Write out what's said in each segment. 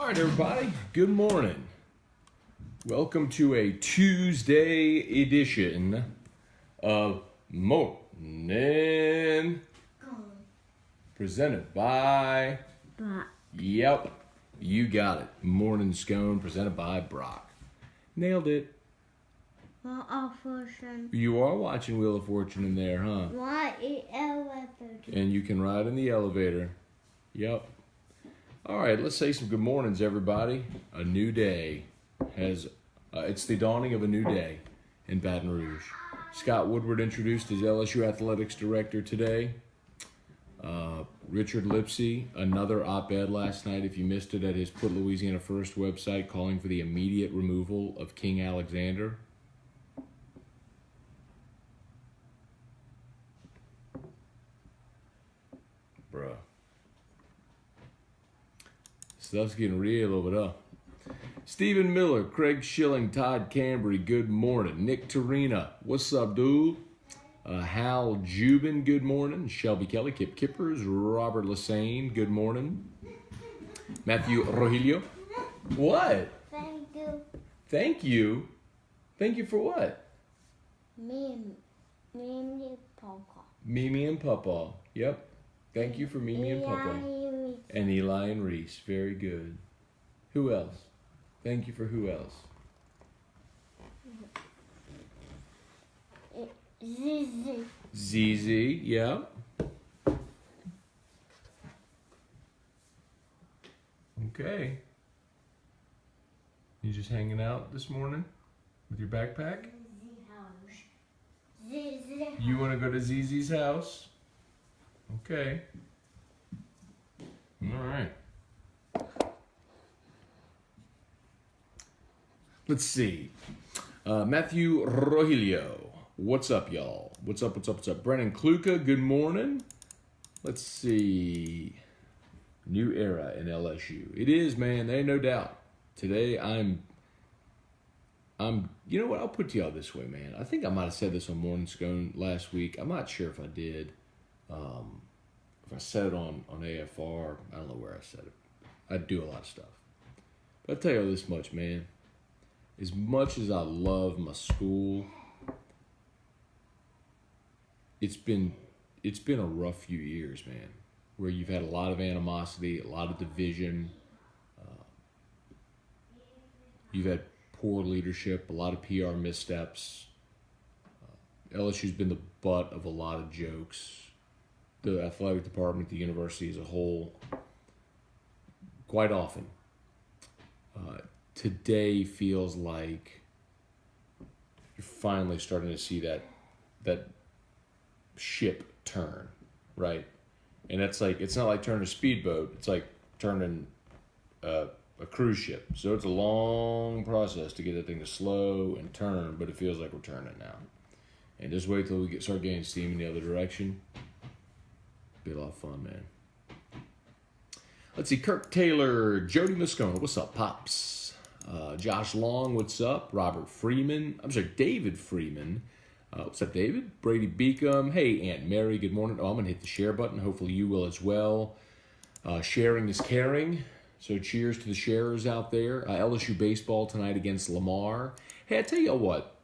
All right, everybody. Good morning. Welcome to a Tuesday edition of Morning presented by Yep, you got it. Morning Scone presented by Brock. Nailed it. Wheel of Fortune. You are watching Wheel of Fortune in there, huh? What is elevator? And you can ride in the elevator. Yep. All right, let's say some good mornings, everybody. A new day has, it's the dawning of a new day in Baton Rouge. Scott Woodward introduced his LSU athletics director today. Richard Lipsey, another op-ed last night, if you missed it, at his Put Louisiana First website, calling for the immediate removal of King Alexander. Bruh. Stuff's getting real over there. Stephen Miller, Craig Schilling, Todd Cambry, good morning. Nick Torina, what's up, dude? Hal Jubin, good morning. Shelby Kelly, Kip Kippers, Robert Lassane, good morning. Matthew Rogelio. What? Thank you. Thank you? Thank you for what? Mimi Papa. Mimi and Papa. Yep. Thank you for Mimi and Papa. And Eli and Reese. Very good. Who else? Thank you for who else? Zizi. ZZ, yeah. Okay. You just hanging out this morning with your backpack? Zizi. You want to go to ZZ's house? Okay. All right. Let's see. Matthew Rogelio. What's up, y'all? What's up? Brennan Kluka, good morning. Let's see. New era in LSU. It is, man. There ain't no doubt. Today, I'm. You know what? I'll put to y'all this way, man. I think I might have said this on Morning Scone last week. I'm not sure if I did. If I said it on AFR, I don't know where I said it. I do a lot of stuff. But I'll tell you this much, man. As much as I love my school, it's been a rough few years, man, where you've had a lot of animosity, a lot of division. You've had poor leadership, a lot of PR missteps. LSU's been the butt of a lot of jokes. The athletic department, the university as a whole, quite often. Today feels like you're finally starting to see that ship turn, right? And that's like, it's not like turning a speedboat, it's like turning a cruise ship. So it's a long process to get that thing to slow and turn, but it feels like we're turning now. And just wait till we start getting steam in the other direction. Be a lot of fun, man. Let's see, Kirk Taylor, Jody Moscona, what's up, Pops? Josh Long, what's up? Robert Freeman, David Freeman. What's up, David? Brady Beacom, hey, Aunt Mary, good morning. Oh, I'm going to hit the share button. Hopefully you will as well. Sharing is caring, so cheers to the sharers out there. LSU baseball tonight against Lamar. Hey, I tell you what,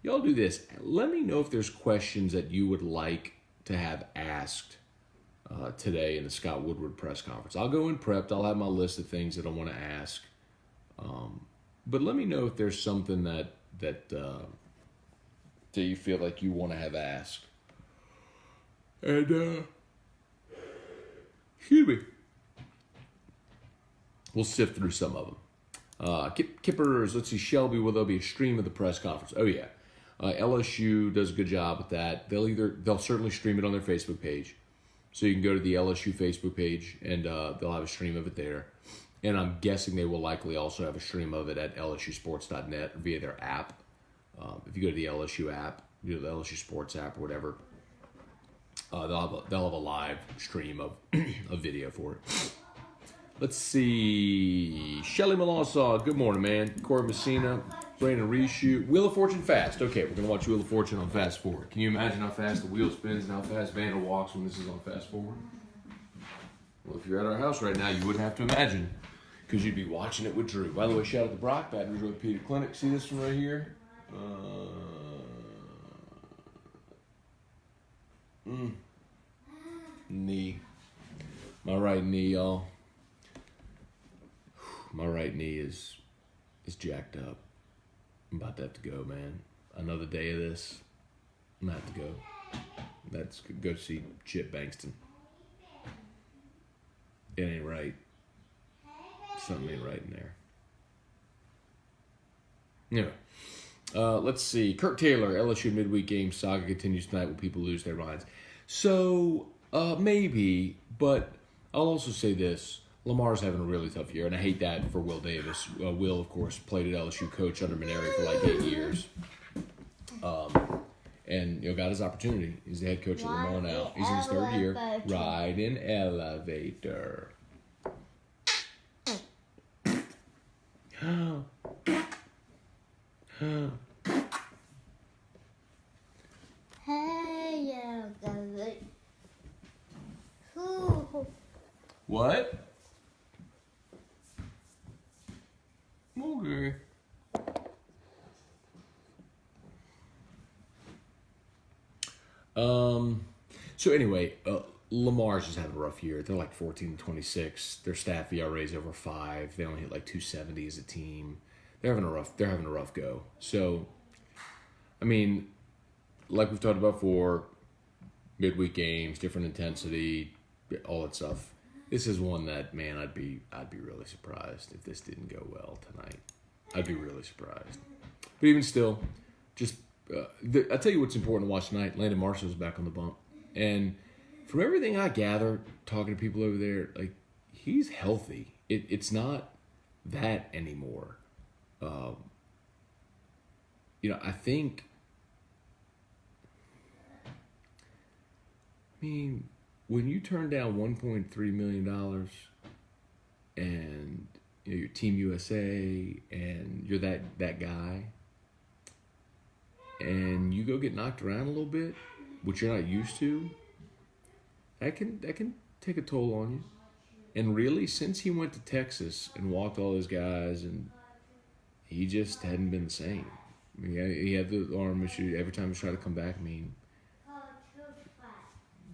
y'all do this. Let me know if there's questions that you would like to have asked today in the Scott Woodward press conference. I'll go in prepped. I'll have my list of things that I want to ask. But let me know if there's something that you feel like you want to have asked. And, excuse me. We'll sift through some of them. Kippers, let's see, Shelby, will there be a stream of the press conference? Oh, yeah. LSU does a good job with that. They'll certainly stream it on their Facebook page. So you can go to the LSU Facebook page, and they'll have a stream of it there. And I'm guessing they will likely also have a stream of it at lsusports.net via their app. If you go to the LSU app, the LSU Sports app or whatever, they'll have a live stream of a video for it. Let's see. Shelly Malasa, good morning, man. Corey Messina, Brandon Reshoot. Wheel of Fortune fast. Okay, we're going to watch Wheel of Fortune on fast forward. Can you imagine how fast the wheel spins and how fast Vander walks when this is on fast forward? Well, if you're at our house right now, you wouldn't have to imagine, Because you'd be watching it with Drew. By the way, shout out to Brock, Baton Rouge Orthopedic Clinic. See this from right here? Knee. My right knee, y'all. My right knee is jacked up. I'm about to have to go, man. Another day of this. I'm going to have to go. Let's go see Chip Bankston. It ain't right. Something ain't right in there. Anyway, let's see. Kirk Taylor, LSU midweek game saga continues tonight. Will people lose their minds? So, maybe, but I'll also say this. Lamar's having a really tough year, and I hate that for Will Davis. Will, of course, played at LSU, coach under Maneri for like 8 years. And, got his opportunity. He's the head coach at Lamar now. He's in his third year. Ride an elevator. What? Okay. So anyway, Lamar's just having a rough year. They're like 14-26. Their staff ERA is over 5. They only hit like 270 as a team. They're having a rough go. So, I mean, like we've talked about before, midweek games, different intensity, all that stuff. This is one that, man, I'd be really surprised if this didn't go well tonight. I'd be really surprised. But even still, just I'll tell you what's important to watch tonight. Landon Marshall's back on the bump, and from everything I gather, talking to people over there, like he's healthy. It's not that anymore. I think. I mean, when you turn down $1.3 million and you're Team USA and you're that guy, and you go get knocked around a little bit, which you're not used to, that can take a toll on you. And really, since he went to Texas and walked all those guys, and he just hadn't been the same. I mean, he had the arm issue every time he tried to come back. I mean,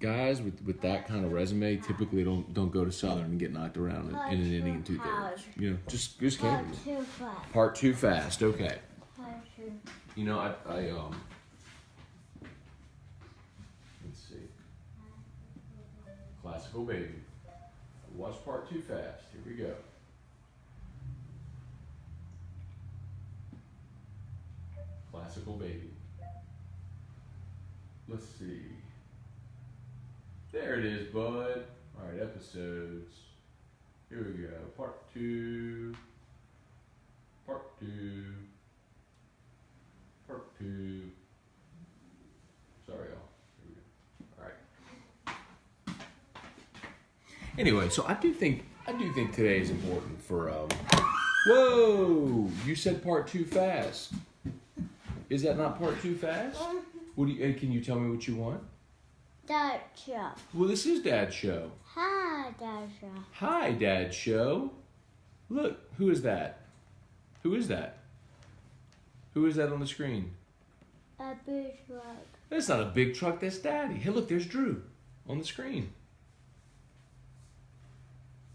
guys with that kind of resume typically don't go to Southern and get knocked around in an inning and 2/3. Just can't. Part too fast. Okay. I let's see. Classical Baby. Watch part too fast. Here we go. Classical Baby. Let's see. There it is, bud. All right, episodes. Here we go. Part 2. Part 2. Part 2. Sorry, y'all. Here we go. All right. Anyway, so I do think today is important for. Whoa! You said part 2 fast. Is that not part 2 fast? What do you? Can you tell me what you want? Dad show. Well, this is Dad's show. Hi, Dad show. Hi, Dad's show. Look, who is that? Who is that? Who is that on the screen? A big truck. That's not a big truck, that's Daddy. Hey, look, there's Drew on the screen.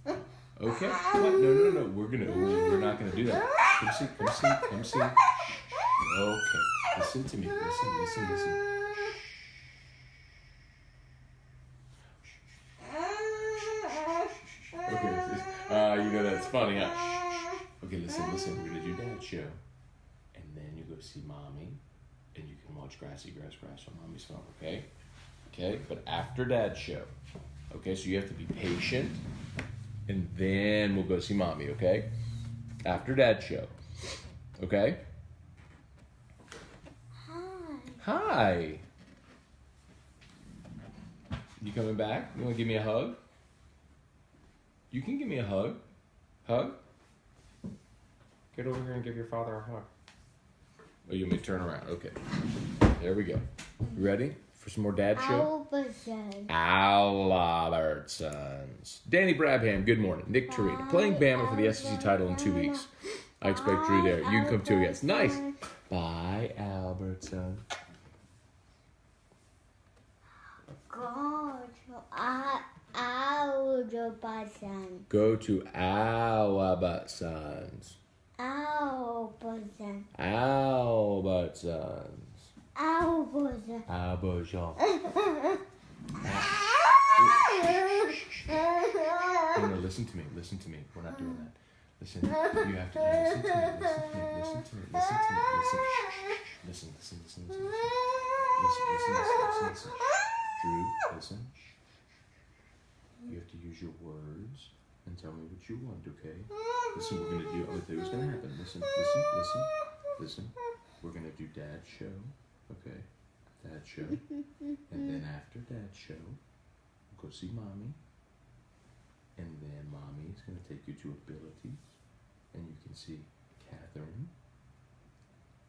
Okay. What? No. We're not gonna do that. Come see. Okay. Listen to me. Listen. Okay, that's funny, huh? Okay, listen, we're gonna do Dad's show. And then you go see Mommy, and you can watch Grassy Grass on Mommy's phone, okay? Okay, but after Dad's show. Okay, so you have to be patient, and then we'll go see Mommy, okay? After Dad's show. Okay? Hi. You coming back? You wanna give me a hug? You can give me a hug. Hug? Get over here and give your father a hug. Oh, you want me to turn around? Okay. There we go. You ready? For some more dad show? Albertsons. Albertsons. Danny Brabham, good morning. Nick Torino, playing Bama for the SEC title in 2 weeks. I expect Drew there. You can come too, yes. Nice. Bye, Albertson. Go to Albertsons. Go to Albertsons. Albertsons. Albertsons. Albertsons. Albertsons. No, listen to me. Listen to me. We're not doing that. Listen. You have to listen to me. Listen to me. Listen to me. Listen. Listen. Listen. Drew, listen. You have to use your words and tell me what you want, okay? Listen, we're gonna do. I'm gonna tell you what's gonna happen. Listen. We're gonna do Dad's show, okay? Dad's show, and then after Dad's show, we'll go see Mommy, and then Mommy's gonna take you to Abilities, and you can see Catherine,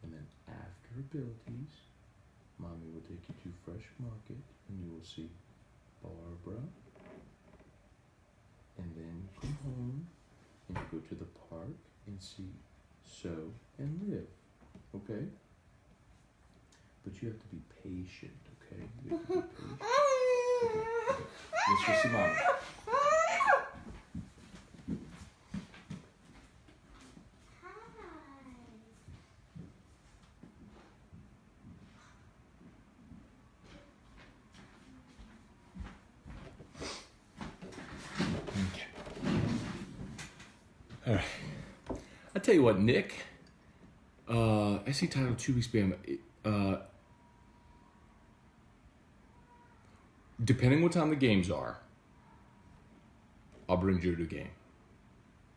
and then after Abilities, Mommy will take you to Fresh Market, and you will see Barbara. And then you come home and you go to the park and see Sew and Live. Okay? But you have to be patient, okay? You have to be patient. Okay. Let's go see Mommy. All right. I tell you what, Nick. SC title 2 weeks Bama. Depending what time the games are, I'll bring Drew to a game.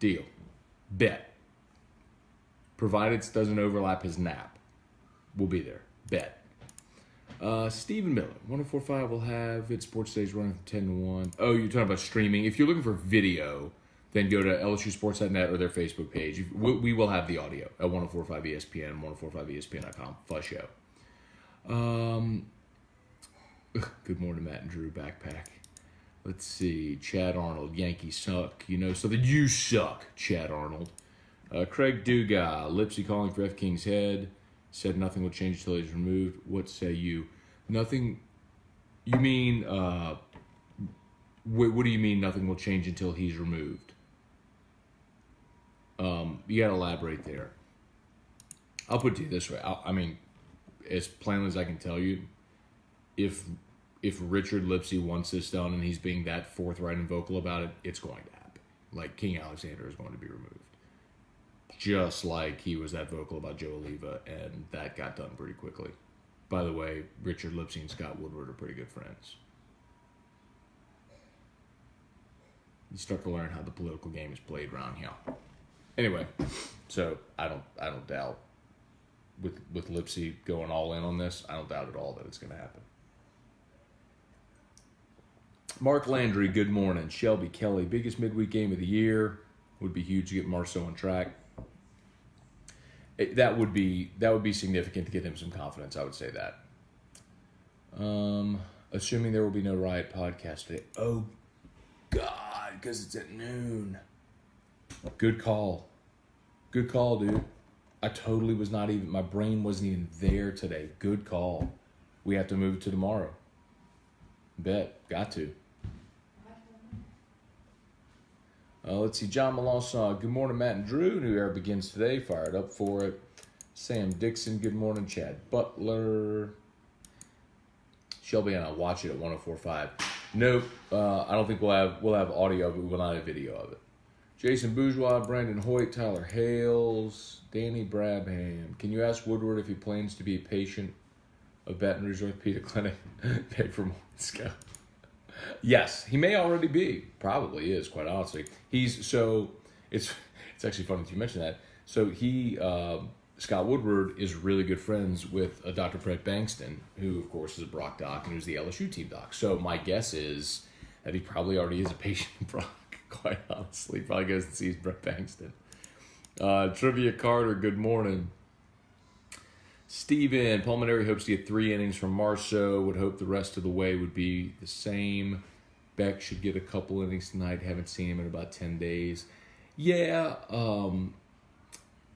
Deal. Bet. Provided it doesn't overlap his nap, we'll be there. Bet. Stephen Miller, 104.5 will have its sports days running from 10 to 1. Oh, you're talking about streaming. If you're looking for video, then go to LSUsports.net or their Facebook page. We will have the audio at 104.5 ESPN, 104.5ESPN.com. Fun show. Good morning, Matt and Drew. Backpack. Let's see. Chad Arnold. Yankees suck. You know something? You suck, Chad Arnold. Craig Duga. Lipsy calling for F. King's head. Said nothing will change until he's removed. What say you? Nothing. You mean, what do you mean nothing will change until he's removed? You got to elaborate there. I'll put it to you this way. I mean, as plainly as I can tell you, if Richard Lipsy wants this done and he's being that forthright and vocal about it, it's going to happen. Like King Alexander is going to be removed. Just like he was that vocal about Joe Oliva, and that got done pretty quickly. By the way, Richard Lipsy and Scott Woodward are pretty good friends. You start to learn how the political game is played around here. Anyway, so I don't doubt with Lipsy going all in on this, I don't doubt at all that it's going to happen. Mark Landry, good morning. Shelby Kelly, biggest midweek game of the year. Would be huge to get Marceau on track. That would be significant to give him some confidence. I would say that. Assuming there will be no Riot podcast today. Oh, God, because it's at noon. Good call. Good call, dude. I totally was not even, my brain wasn't even there today. Good call. We have to move it to tomorrow. Bet. Got to. Let's see. John Melanson. Good morning, Matt and Drew. New era begins today. Fired up for it. Sam Dixon. Good morning, Chad Butler. Shelby and I'll watch it at 104.5. Nope. I don't think we'll have audio, but we will not have video of it. Jason Bourgeois, Brandon Hoyt, Tyler Hales, Danny Brabham. Can you ask Woodward if he plans to be a patient of Baton Rouge Orthopedic Clinic? Paid for months ago. Yes, he may already be. Probably is, quite honestly. It's actually funny that you mentioned that. So Scott Woodward is really good friends with Dr. Brett Bankston, who of course is a Brock doc and who's the LSU team doc. So my guess is that he probably already is a patient of Brock, quite honestly. Probably goes and sees Brett Bankston. Trivia Carter, good morning. Steven, Pulmonary hopes to get 3 innings from Marceau. Would hope the rest of the way would be the same. Beck should get a couple innings tonight. Haven't seen him in about 10 days. Yeah,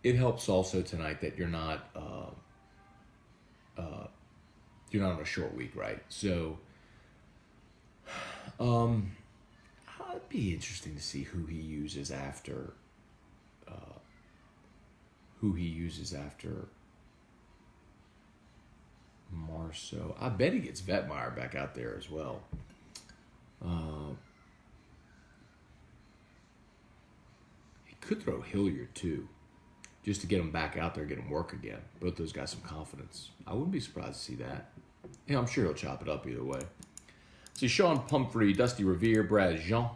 it helps also tonight that you're not on a short week, right? So, it'd be interesting to see who he uses after. Marceau. I bet he gets Vetmeyer back out there as well. He could throw Hilliard too, just to get him back out there, get him work again. Both those guys some confidence. I wouldn't be surprised to see that. Yeah, I'm sure he'll chop it up either way. See, Sean Pumphrey, Dusty Revere, Brad Jean.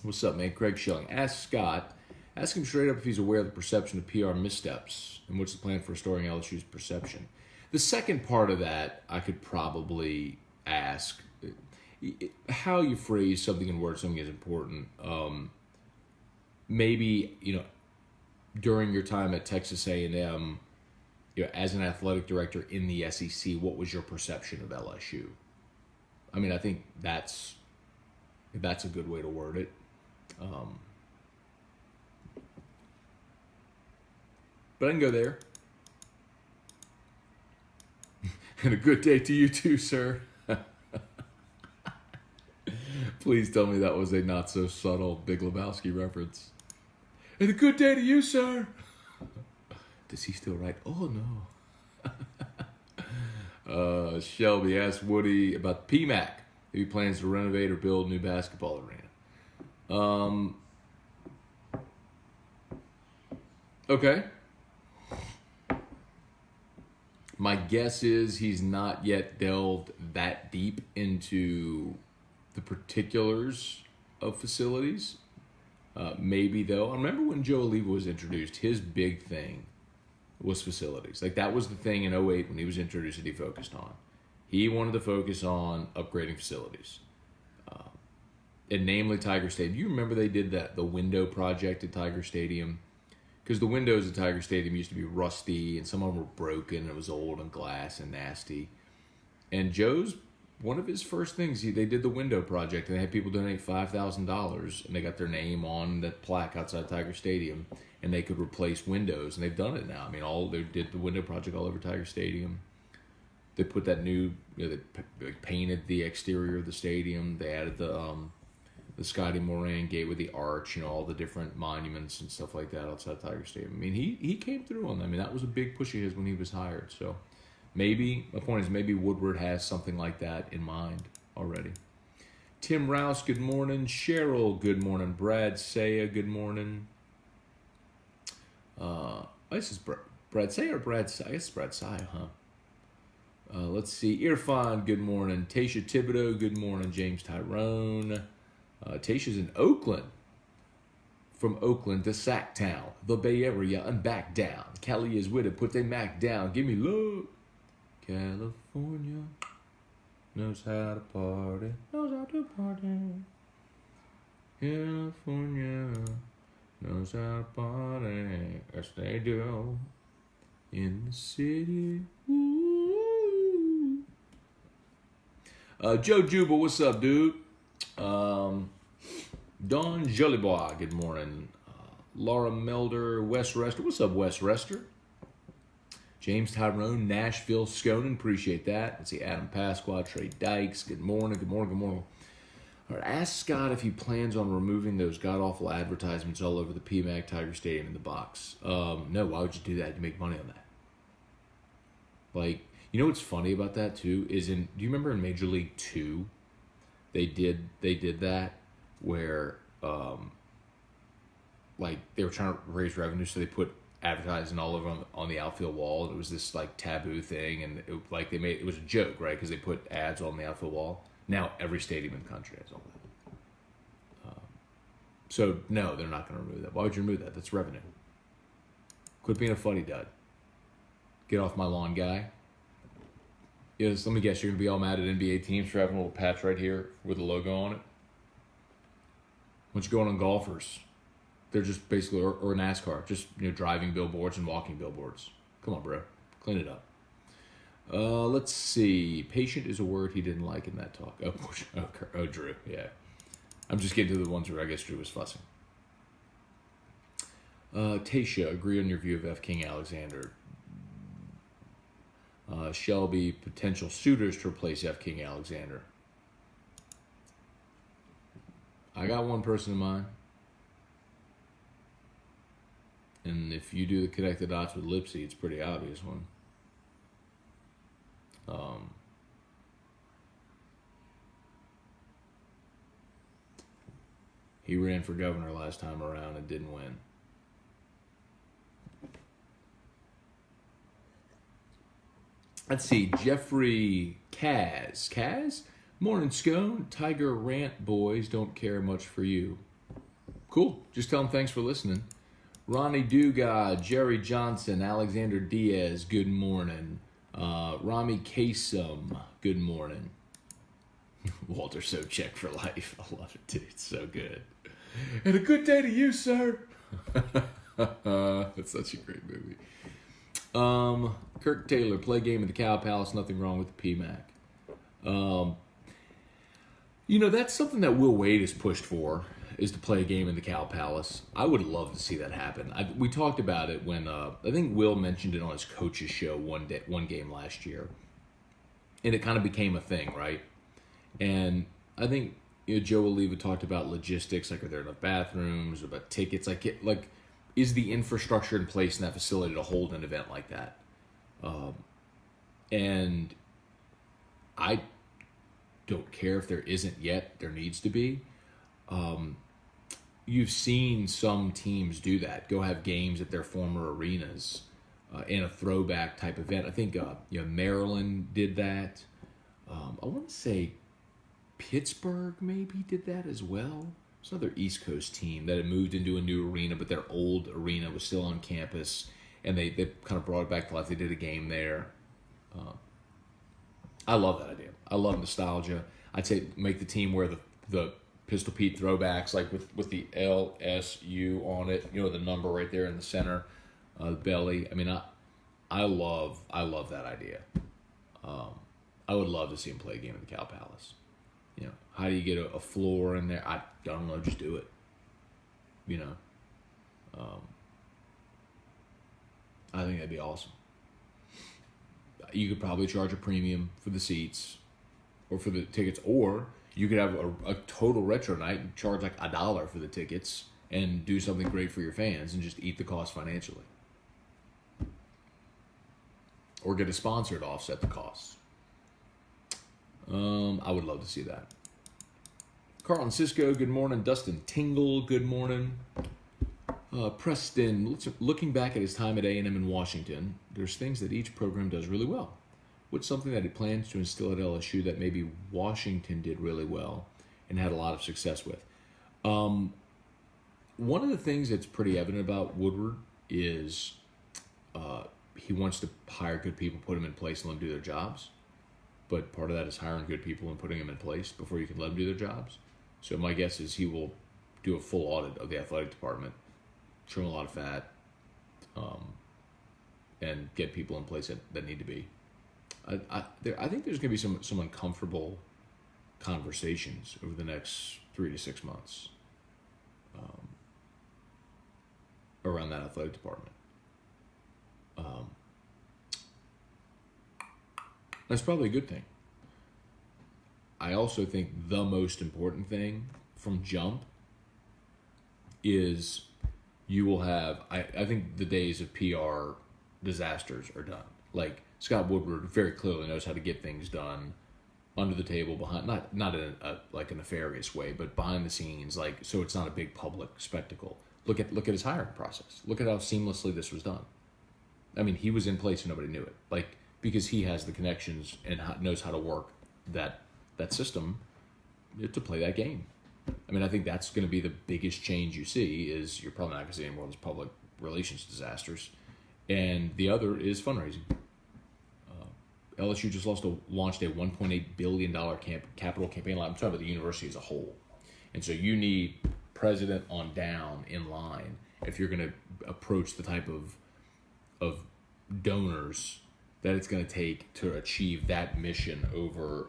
What's up, man? Craig Schilling. Ask him straight up if he's aware of the perception of PR missteps and what's the plan for restoring LSU's perception. The second part of that, I could probably ask. How you phrase something and word something is important. Maybe, during your time at Texas A&M, as an athletic director in the SEC, what was your perception of LSU? I mean, I think that's a good way to word it. But I can go there. And a good day to you too, sir. Please tell me that was a not so subtle Big Lebowski reference. And a good day to you, sir. Does he still write? Oh no. Shelby asked Woody about the PMAC, if he plans to renovate or build a new basketball arena. Okay. My guess is he's not yet delved that deep into the particulars of facilities. Maybe, though. I remember when Joe Oliva was introduced, his big thing was facilities. Like, that was the thing in 2008 when he was introduced that he focused on. He wanted to focus on upgrading facilities. And namely Tiger Stadium. You remember they did the window project at Tiger Stadium? Because the windows at Tiger Stadium used to be rusty, and some of them were broken, and it was old and glass and nasty. And Joe's, one of his first things, they did the window project, and they had people donate $5,000, and they got their name on that plaque outside Tiger Stadium, and they could replace windows, and they've done it now. I mean, they did the window project all over Tiger Stadium. They put that new, they painted the exterior of the stadium. They added the Scotty Moran gate with the arch, all the different monuments and stuff like that outside Tiger Stadium. I mean, he came through on that. I mean, that was a big push of his when he was hired. So maybe, my point is maybe Woodward has something like that in mind already. Tim Rouse, good morning. Cheryl, good morning. Brad Saya, good morning. This is Brad Saya or Brad Saya? I guess it's Brad Saya, huh? Let's see. Irfan, good morning. Tasha Thibodeau, good morning. James Tyrone. Tasha's in Oakland. From Oakland to Sacktown, the Bay Area, and back down. Cali is with it. Put they Mac down. Give me love. California knows how to party. Knows how to party. California knows how to party. Yes, they do. In the city. Ooh. Joe Jubal, what's up, dude? Don Jolibois, good morning. Laura Melder, Wes Rester. What's up, Wes Rester? James Tyrone, Nashville, Scone. Appreciate that. Let's see, Adam Pasqua, Trey Dykes. Good morning, good morning, good morning. All right, ask Scott if he plans on removing those god-awful advertisements all over the PMAC Tiger Stadium in the box. No, why would you do that? You make money on that. Like, you know what's funny about that, too? Do you remember in Major League 2, they did that where, like, they were trying to raise revenue, so they put advertising all over on the outfield wall. It was this, like, taboo thing, and it was a joke, right? Because they put ads on the outfield wall. Now every stadium in the country has all that. So, no, they're not going to remove that. Why would you remove that? That's revenue. Quit being a fuddy dud. Get off my lawn, guy. Yes, let me guess, you're going to be all mad at NBA teams for having a little patch right here with the logo on it? What's going on golfers? They're just basically, or NASCAR, just driving billboards and walking billboards. Come on, bro. Clean it up. Let's see. Patient is a word he didn't like in that talk. Oh, Drew. Yeah. I'm just getting to the ones where I guess Drew was fussing. Tasha, agree on your view of F. King Alexander. Shelby, potential suitors to replace F. King Alexander. I got one person in mind. And if you do the connect the dots with Lipsy, it's a pretty obvious one. He ran for governor last time around and didn't win. Let's see, Jeffrey Kaz? Morning, Scone. Tiger Rant boys don't care much for you. Cool. Just tell them thanks for listening. Ronnie Dugard, Jerry Johnson, Alexander Diaz, good morning. Rami Kasem, good morning. Walter Sobchak for life. I love it, dude. It's so good. And a good day to you, sir. That's such a great movie. Kirk Taylor, play game at the Cow Palace, nothing wrong with the PMAC. That's something that Will Wade has pushed for, is to play a game in the Cow Palace. I would love to see that happen. We talked about it when, I think Will mentioned it on his coach's show one game last year. And it kind of became a thing, right? And I think Joe Oliva talked about logistics, like are there enough bathrooms, about tickets, like is the infrastructure in place in that facility to hold an event like that? And I don't care if there isn't yet. There needs to be. You've seen some teams do that. Go have games at their former arenas in a throwback type event. I think Maryland did that. I want to say Pittsburgh maybe did that as well. It's another East Coast team that had moved into a new arena, but their old arena was still on campus, and they kind of brought it back to life. They did a game there. I love that idea. I love nostalgia. I'd say make the team wear the Pistol Pete throwbacks, like with the LSU on it. The number right there in the center, the belly. I mean, I love that idea. I would love to see him play a game at the Cow Palace. How do you get a floor in there? I don't know. Just do it. I think that'd be awesome. You could probably charge a premium for the seats or for the tickets, or you could have a total retro night and charge like $1 for the tickets and do something great for your fans and just eat the cost financially. Or get a sponsor to offset the costs. I would love to see that. Carlton Cisco, good morning. Dustin Tingle, good morning. Preston, looking back at his time at A&M in Washington, there's things that each program does really well. What's something that he plans to instill at LSU that maybe Washington did really well and had a lot of success with? One of the things that's pretty evident about Woodward is he wants to hire good people, put them in place, and let them do their jobs. But part of that is hiring good people and putting them in place before you can let them do their jobs. So my guess is he will do a full audit of the athletic department, trim a lot of fat, and get people in place that need to be. I think there's going to be some uncomfortable conversations over the next 3 to 6 months around that athletic department. That's probably a good thing. I also think the most important thing from jump is you will have, I think the days of PR disasters are done. Like Scott Woodward very clearly knows how to get things done under the table, behind, not in a nefarious way, but behind the scenes, like so it's not a big public spectacle. Look at his hiring process. Look at how seamlessly this was done. I mean, he was in place and nobody knew it. Like, because he has the connections and knows how to work that system to play that game. I mean, I think that's going to be the biggest change you see is you're probably not going to see any more of those public relations disasters. And the other is fundraising. LSU just launched a $1.8 billion capital campaign line. I'm talking about the university as a whole. And so you need president on down in line if you're going to approach the type of donors that it's going to take to achieve that mission over,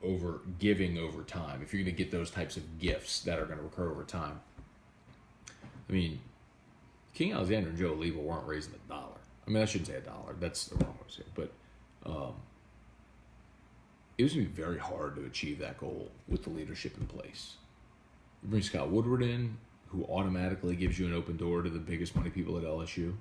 over giving over time. If you're going to get those types of gifts that are going to recur over time. I mean, King Alexander and Joe Oliva weren't raising $1. I mean, I shouldn't say $1. That's the wrong way to say it. But it was going to be very hard to achieve that goal with the leadership in place. You bring Scott Woodward in, who automatically gives you an open door to the biggest money people at LSU.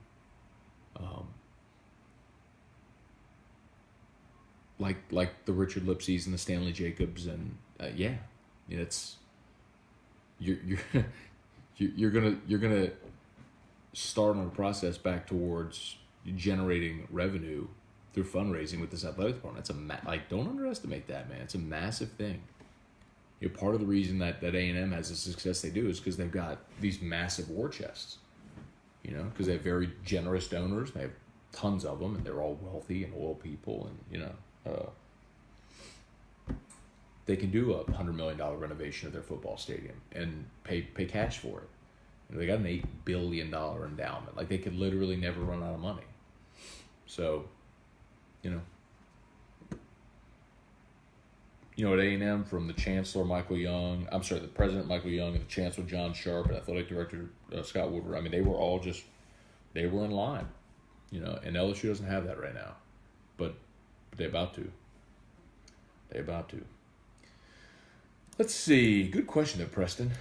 Like the Richard Lipseys and the Stanley Jacobs, and it's you're gonna start on a process back towards generating revenue through fundraising with this athletic department. It's don't underestimate that, man. It's a massive thing. Part of the reason that A&M has the success they do is because they've got these massive war chests. Because they have very generous donors. They have tons of them, and they're all wealthy and oil people, and they can do a $100 million renovation of their football stadium and pay cash for it. They got an $8 billion endowment. Like, they could literally never run out of money. So, at A&M, from the Chancellor the President Michael Young, and the Chancellor John Sharp, and Athletic Director Scott Woodward. I mean, they were in line, and LSU doesn't have that right now, but they're about to. Let's see. Good question there, Preston.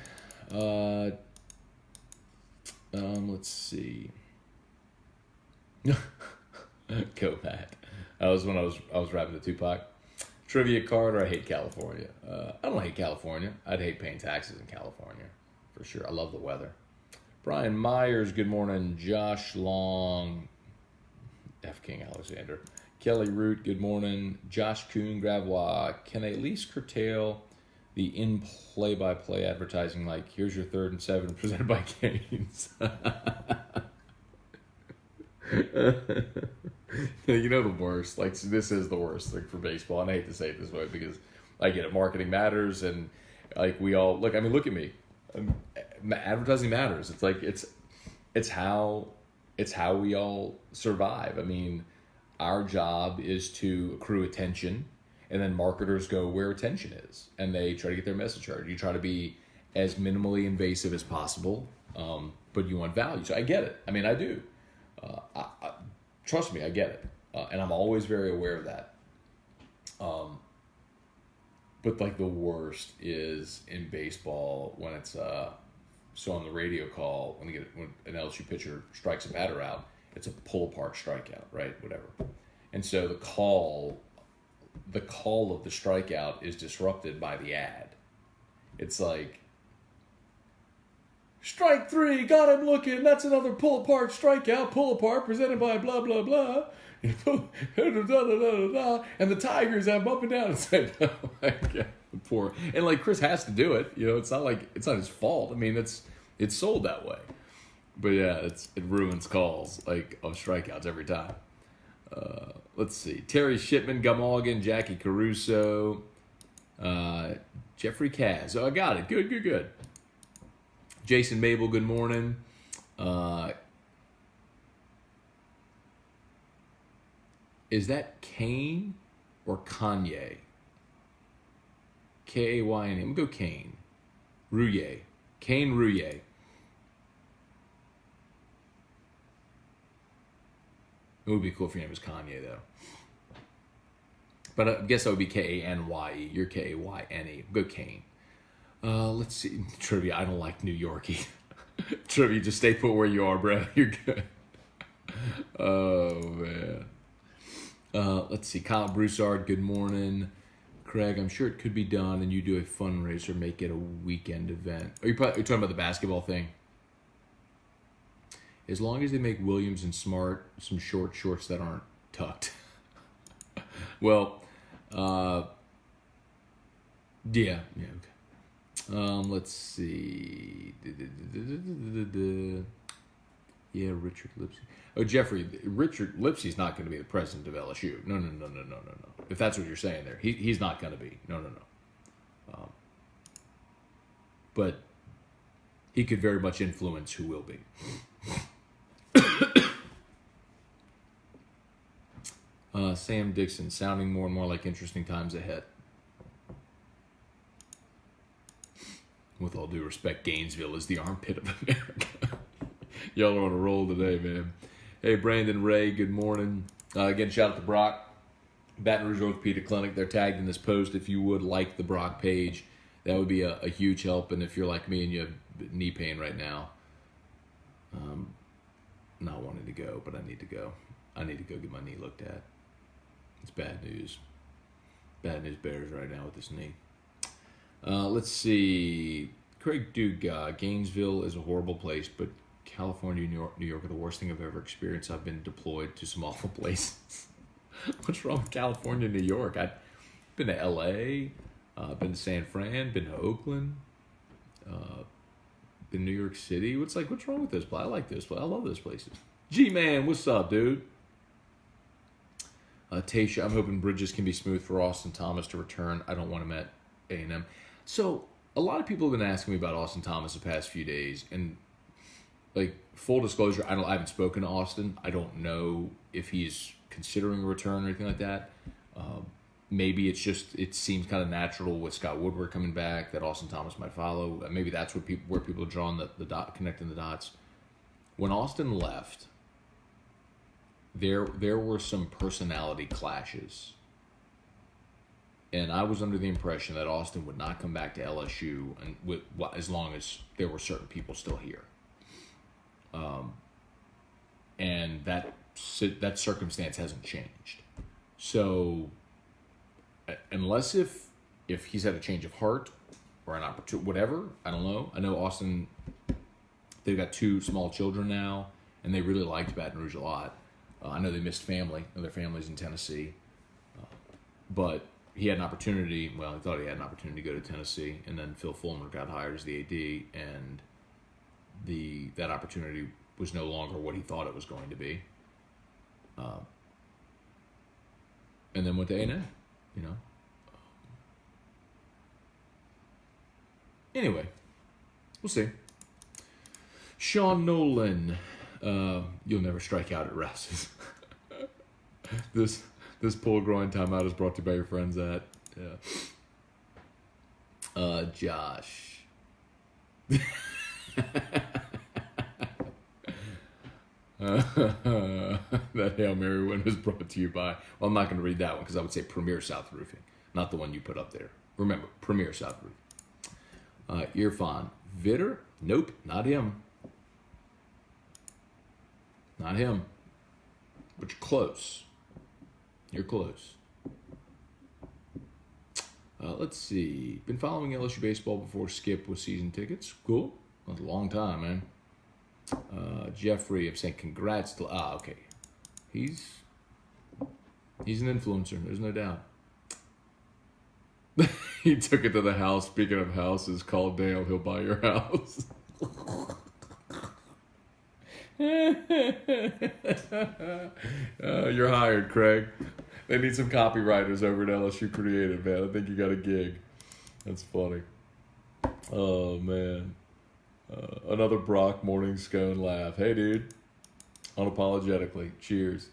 Let's see. Go, Matt. That was when I was rapping to Tupac. Trivia card, or I hate California. I don't hate California. I'd hate paying taxes in California, for sure. I love the weather. Brian Myers, good morning. Josh Long, F. King Alexander. Kelly Root, good morning. Josh Kuhn, Gravois. Can I at least curtail the in play-by-play advertising, like, here's your 3rd and 7 presented by Canes? The worst. Like, this is the worst thing for baseball, and I hate to say it this way because I get it. Marketing matters, and we all look. I mean, look at me. Advertising matters. It's like it's how we all survive. I mean, our job is to accrue attention, and then marketers go where attention is, and they try to get their message heard. You try to be as minimally invasive as possible, but you want value. So I get it. I mean, I do. Trust me, I get it. And I'm always very aware of that. But the worst is in baseball when it's so on the radio call when an LSU pitcher strikes a batter out, it's a pull apart strikeout, right? Whatever. And so the call of the strikeout is disrupted by the ad. It's like, strike 3, got him looking. That's another pull apart strikeout. Pull apart presented by blah blah blah. And the Tigers have him up and down. It's like, oh my God, poor. And Chris has to do it. It's not his fault. I mean, it's sold that way. But yeah, it ruins calls of strikeouts every time. Let's see. Terry Shipman, Gummalligan, Jackie Caruso, Jeffrey Kaz. Oh, I got it. Good. Jason Mabel, good morning. Is that Kane or Kanye? K-A-Y-N-E. I'm going to go Kane. Rouye. Kane Rouye. It would be cool if your name was Kanye, though. But I guess that would be K-A-N-Y-E. You're K-A-Y-N-E. Go Kane. Let's see. Trivia. I don't like New Yorkie. Trivia. Just stay put where you are, bro. You're good. Oh, man. Let's see. Kyle Broussard, good morning. Craig, I'm sure it could be done, and you do a fundraiser, make it a weekend event. Are you talking about the basketball thing? As long as they make Williams and Smart some short shorts that aren't tucked. Well, yeah, okay. Let's see. Yeah, Richard Lipsey. Oh, Jeffrey, Richard Lipsey's not going to be the president of LSU. No. If that's what you're saying there, he's not going to be. No. But he could very much influence who will be. Sam Dixon, sounding more and more like interesting times ahead. With all due respect, Gainesville is the armpit of America. Y'all are on a roll today, man. Hey, Brandon Ray, good morning. Again, shout out to Brock. Baton Rouge Orthopedic Clinic, they're tagged in this post. If you would like the Brock page, that would be a huge help. And if you're like me and you have knee pain right now, not wanting to go, but I need to go. I need to go get my knee looked at. It's bad news. Bad news bears right now with this knee. Let's see. Craig Duga, Gainesville is a horrible place, but California, New York are the worst thing I've ever experienced. I've been deployed to some awful places. What's wrong with California, New York? I've been to L.A., been to San Fran, been to Oakland, been to New York City. What's wrong with this place? I like this place. I love those places. G-Man, what's up, dude? Tasha, I'm hoping bridges can be smooth for Austin Thomas to return. I don't want him at A&M. So, a lot of people have been asking me about Austin Thomas the past few days, and like, full disclosure, I haven't spoken to Austin. I don't know if he's considering a return or anything like that. Maybe it's just, it seems kind of natural with Scott Woodward coming back that Austin Thomas might follow. Maybe that's what where people are drawing the dot, connecting the dots. When Austin left, there were some personality clashes. And I was under the impression that Austin would not come back to LSU and as long as there were certain people still here. And that circumstance hasn't changed. So, unless if he's had a change of heart or an opportunity, whatever, I don't know. I know Austin, they've got 2 small children now, and they really liked Baton Rouge a lot. I know they missed family, and their family's in Tennessee. But he had an opportunity, well, he thought he had an opportunity to go to Tennessee, and then Phil Fulmer got hired as the AD, and that opportunity was no longer what he thought it was going to be. And then went to A&M, you know. Anyway, we'll see. Sean Nolan, you'll never strike out at Rouse's. This pull groin timeout is brought to you by your friends at Josh. That Hail Mary win was brought to you by, well, I'm not going to read that one because I would say Premier South Roofing, not the one you put up there. Remember, Premier South Roofing. Irfan Vitter? Nope, not him. Not him. But you're close. You're close. Let's see. Been following LSU baseball before Skip with season tickets. Cool. That's a long time, man. Jeffrey, I'm saying congrats to... okay. He's an influencer. There's no doubt. He took it to the house. Speaking of houses, call Dale. He'll buy your house. You're hired, Craig. They need some copywriters over at LSU Creative, man. I think you got a gig. That's funny. Oh, man. Another Brock morning scone laugh. Hey, dude. Unapologetically. Cheers.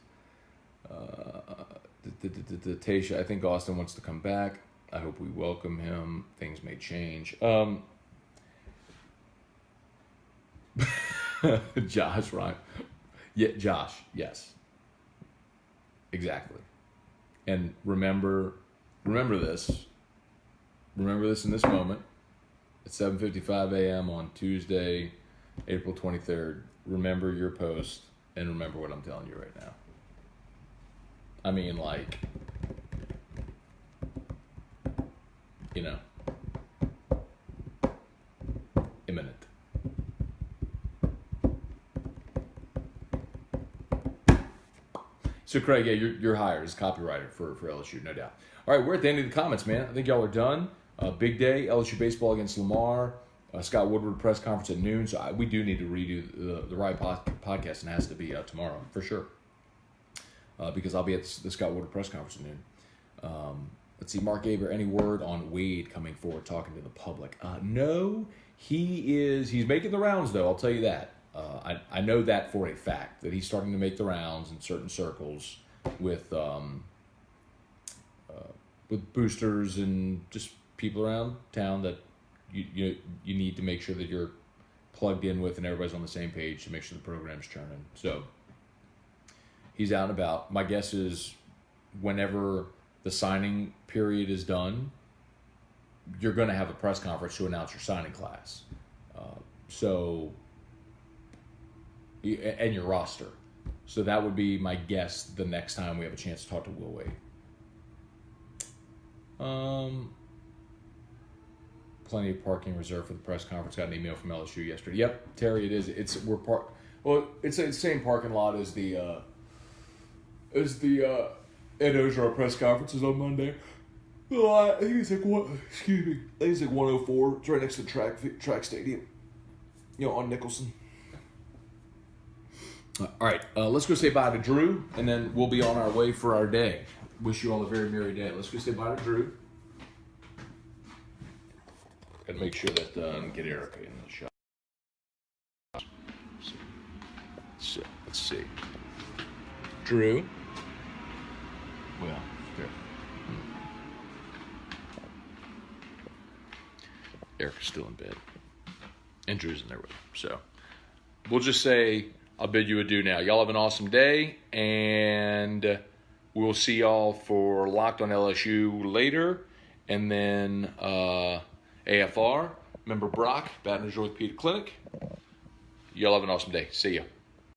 Tasha, I think Austin wants to come back. I hope we welcome him. Things may change. Josh, right? Yeah, Josh, yes. Exactly. And remember this. Remember this in this moment. At 7:55 a.m. on Tuesday, April 23rd. Remember your post and remember what I'm telling you right now. I mean, like, you know, imminent. So, Craig, yeah, you're hired as copywriter for LSU, no doubt. All right, we're at the end of the comments, man. I think y'all are done. Big day, LSU baseball against Lamar. Scott Woodward press conference at noon. So we do need to redo the Ride podcast, and it has to be tomorrow for sure. Because I'll be at the Scott Woodward press conference at noon. Let's see, Mark Aber, any word on Wade coming forward talking to the public? No, He's making the rounds, though, I'll tell you that. I know that for a fact, that he's starting to make the rounds in certain circles with boosters and just people around town that you need to make sure that you're plugged in with and everybody's on the same page to make sure the program's churning. So he's out and about. My guess is whenever the signing period is done, you're going to have a press conference to announce your signing class. And your roster. So that would be my guess the next time we have a chance to talk to Will Wade. Plenty of parking reserved for the press conference. Got an email from LSU yesterday. Yep, Terry, it is. It's the same parking lot as the Ed Ogeron press conferences on Monday. I think it's like I think it's like 104. It's right next to the track stadium. On Nicholson. All right, let's go say bye to Drew, and then we'll be on our way for our day. Wish you all a very merry day. Let's go say bye to Drew. Gotta make sure that get Erica in the shot. Let's see. Drew. Well, here. Erica's still in bed, and Drew's in there with him. So we'll just say I'll bid you adieu now. Y'all have an awesome day, and we'll see y'all for Locked on LSU later, and then AFR. Remember Brock, Baton Rouge Orthopedic Clinic. Y'all have an awesome day. See ya.